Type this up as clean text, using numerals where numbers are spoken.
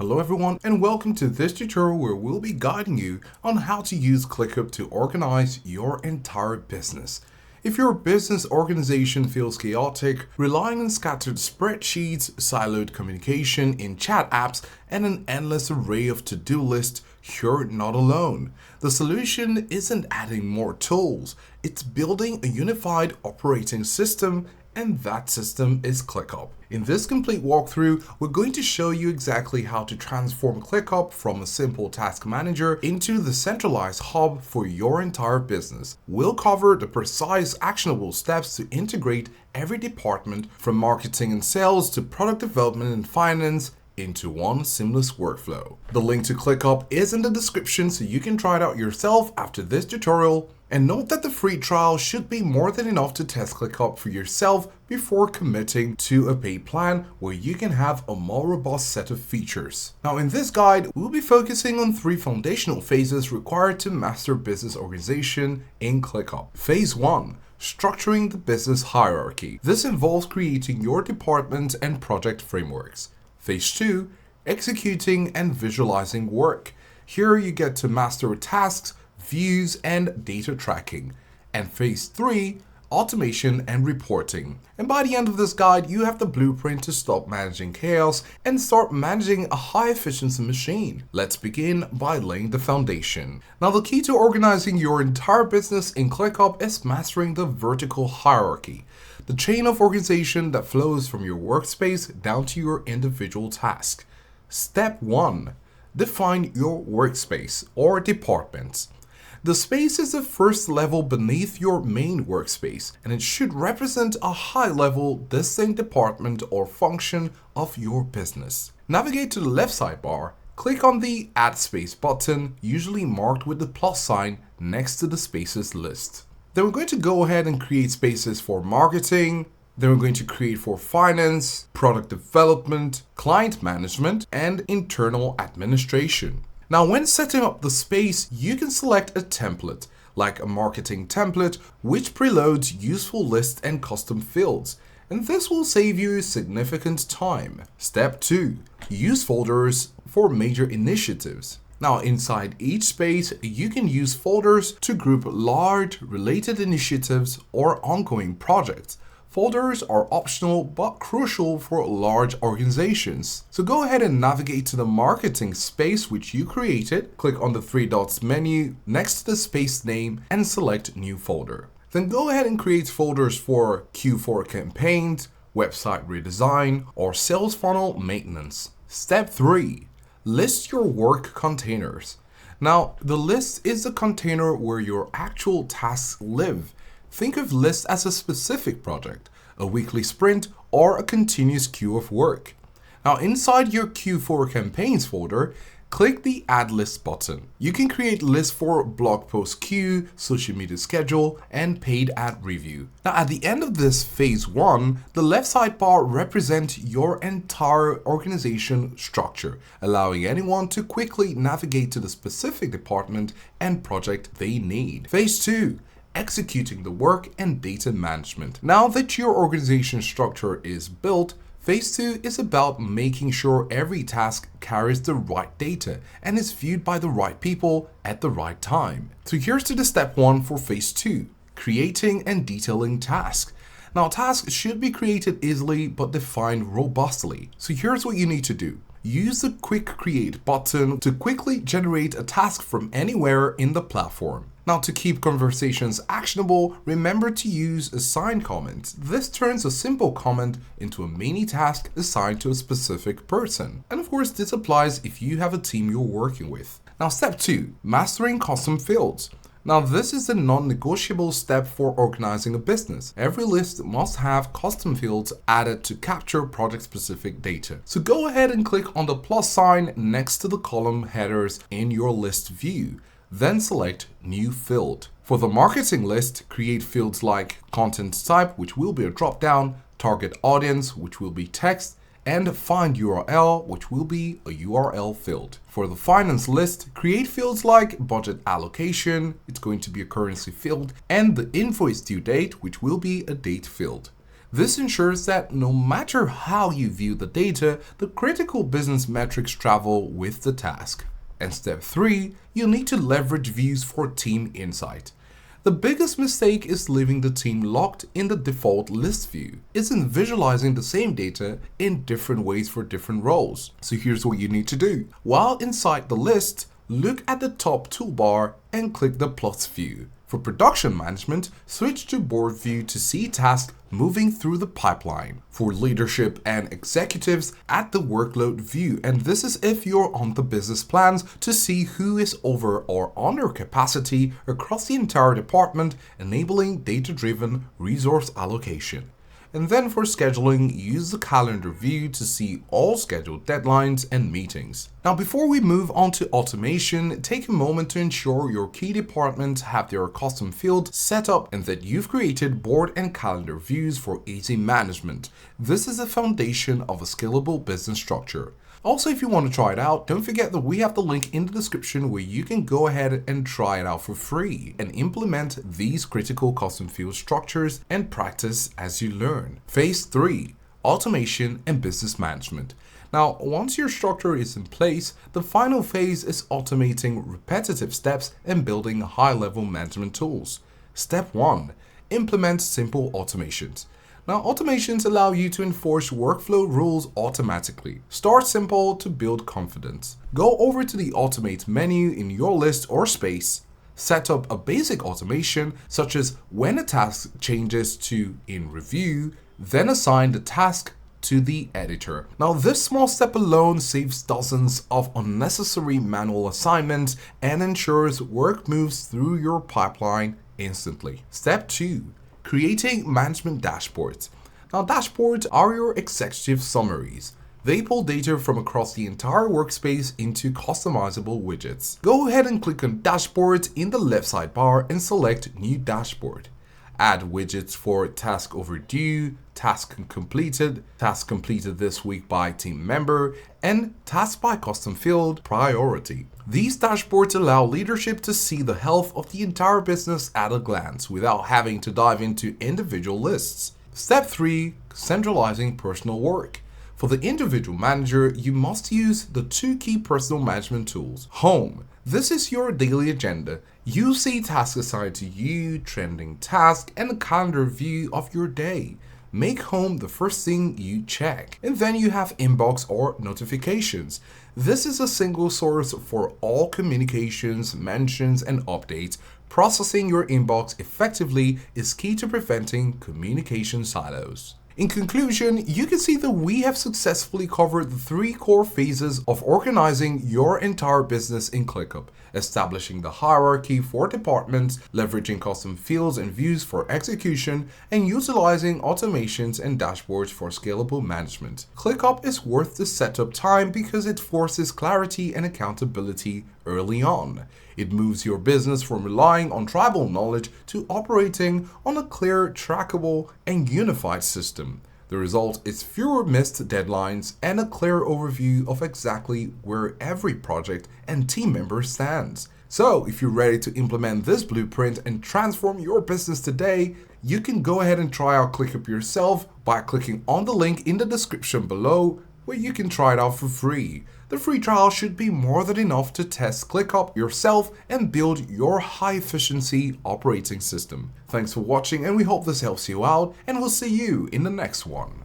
Hello everyone and welcome to this tutorial where we'll be guiding you on how to use ClickUp to organize your entire business. If your business organization feels chaotic, relying on scattered spreadsheets, siloed communication in chat apps, and an endless array of to-do lists, you're not alone. The solution isn't adding more tools, it's building a unified operating system, and that system is ClickUp. In this complete walkthrough, we're going to show you exactly how to transform ClickUp from a simple task manager into the centralized hub for your entire business. We'll cover the precise actionable steps to integrate every department from marketing and sales to product development and finance into one seamless workflow. The link to ClickUp is in the description so you can try it out yourself after this tutorial. And note that the free trial should be more than enough to test ClickUp for yourself before committing to a paid plan where you can have a more robust set of features. Now in this guide, we'll be focusing on 3 foundational phases required to master business organization in ClickUp. Phase 1. Structuring the business hierarchy. This involves creating your department and project frameworks. Phase 2. Executing and visualizing work. Here you get to master tasks, views, and data tracking. And phase 3, automation and reporting. And by the end of this guide, you have the blueprint to stop managing chaos and start managing a high efficiency machine. Let's begin by laying the foundation. Now the key to organizing your entire business in ClickUp is mastering the vertical hierarchy, the chain of organization that flows from your workspace down to your individual task. Step 1. Define your workspace or departments. The space is the first level beneath your main workspace, and it should represent a high-level, distinct department or function of your business. Navigate to the left sidebar, click on the Add Space button, usually marked with the plus sign next to the spaces list. Then we're going to go ahead and create spaces for marketing. Then we're going to create for finance, product development, client management, and internal administration. Now, when setting up the space, you can select a template, like a marketing template, which preloads useful lists and custom fields, and this will save you significant time. Step 2. Use folders for major initiatives. Now, inside each space, you can use folders to group large, related initiatives or ongoing projects. Folders are optional but crucial for large organizations. So go ahead and navigate to the marketing space which you created, click on the 3 dots menu next to the space name and select new folder. Then go ahead and create folders for Q4 campaigns, website redesign, or sales funnel maintenance. Step 3. List your work containers. Now, the list is the container where your actual tasks live. Think of lists as a specific project, a weekly sprint, or a continuous queue of work. Now inside your Q4 campaigns folder, click the Add List button. You can create lists for blog post queue, social media schedule, and paid ad review. Now at the end of this phase 1, the left sidebar represents your entire organization structure, allowing anyone to quickly navigate to the specific department and project they need. Phase 2. Executing the work and data management. Now that your organization structure is built, phase 2 is about making sure every task carries the right data and is viewed by the right people at the right time. So here's to the step 1 for phase 2, creating and detailing tasks. Now tasks should be created easily but defined robustly. So here's what you need to do. Use the Quick Create button to quickly generate a task from anywhere in the platform. Now to keep conversations actionable, remember to use assign comments. This turns a simple comment into a mini task assigned to a specific person. And of course, this applies if you have a team you're working with. Now step 2, mastering custom fields. Now this is the non-negotiable step for organizing a business. Every list must have custom fields added to capture project-specific data. So go ahead and click on the plus sign next to the column headers in your list view. Then select New Field. For the marketing list, create fields like content type, which will be a drop-down, target audience, which will be text, and find URL, which will be a URL field. For the finance list, create fields like budget allocation, it's going to be a currency field, and the invoice due date, which will be a date field. This ensures that no matter how you view the data, the critical business metrics travel with the task. And step 3, you need to leverage views for team insight. The biggest mistake is leaving the team locked in the default list view. Isn't visualizing the same data in different ways for different roles. So here's what you need to do. While inside the list, look at the top toolbar and click the plus view. For production management, switch to board view to see tasks moving through the pipeline. For leadership and executives, add the workload view, and this is if you're on the business plans to see who is over or under capacity across the entire department, enabling data-driven resource allocation. And then for scheduling, use the calendar view to see all scheduled deadlines and meetings. Now, before we move on to automation, take a moment to ensure your key departments have their custom fields set up and that you've created board and calendar views for easy management. This is the foundation of a scalable business structure. Also, if you want to try it out, don't forget that we have the link in the description where you can go ahead and try it out for free and implement these critical custom field structures and practice as you learn. Phase 3, automation and business management. Now, once your structure is in place, the final phase is automating repetitive steps and building high-level management tools. Step 1, implement simple automations. Now, automations allow you to enforce workflow rules automatically. Start simple to build confidence. Go over to the Automate menu in your list or space. Set up a basic automation, such as when a task changes to in review, then assign the task to the editor. Now, this small step alone saves dozens of unnecessary manual assignments and ensures work moves through your pipeline instantly. Step 2. Creating management dashboards. Now, dashboards are your executive summaries. They pull data from across the entire workspace into customizable widgets. Go ahead and click on Dashboards in the left sidebar and select New Dashboard. Add widgets for task overdue, task completed this week by team member, and task by custom field priority. These dashboards allow leadership to see the health of the entire business at a glance without having to dive into individual lists. Step 3, centralizing personal work. For the individual manager, you must use the 2 key personal management tools. Home. This is your daily agenda. You see tasks assigned to you, trending tasks, and a calendar view of your day. Make home the first thing you check. And then you have inbox or notifications. This is a single source for all communications, mentions, and updates. Processing your inbox effectively is key to preventing communication silos. In conclusion, you can see that we have successfully covered the 3 core phases of organizing your entire business in ClickUp: establishing the hierarchy for departments, leveraging custom fields and views for execution, and utilizing automations and dashboards for scalable management. ClickUp is worth the setup time because it forces clarity and accountability early on. It moves your business from relying on tribal knowledge to operating on a clear, trackable, and unified system. The result is fewer missed deadlines and a clear overview of exactly where every project and team member stands. So, if you're ready to implement this blueprint and transform your business today, you can go ahead and try out ClickUp yourself by clicking on the link in the description below, where you can try it out for free. The free trial should be more than enough to test ClickUp yourself and build your high-efficiency operating system. Thanks for watching, and we hope this helps you out, and we'll see you in the next one.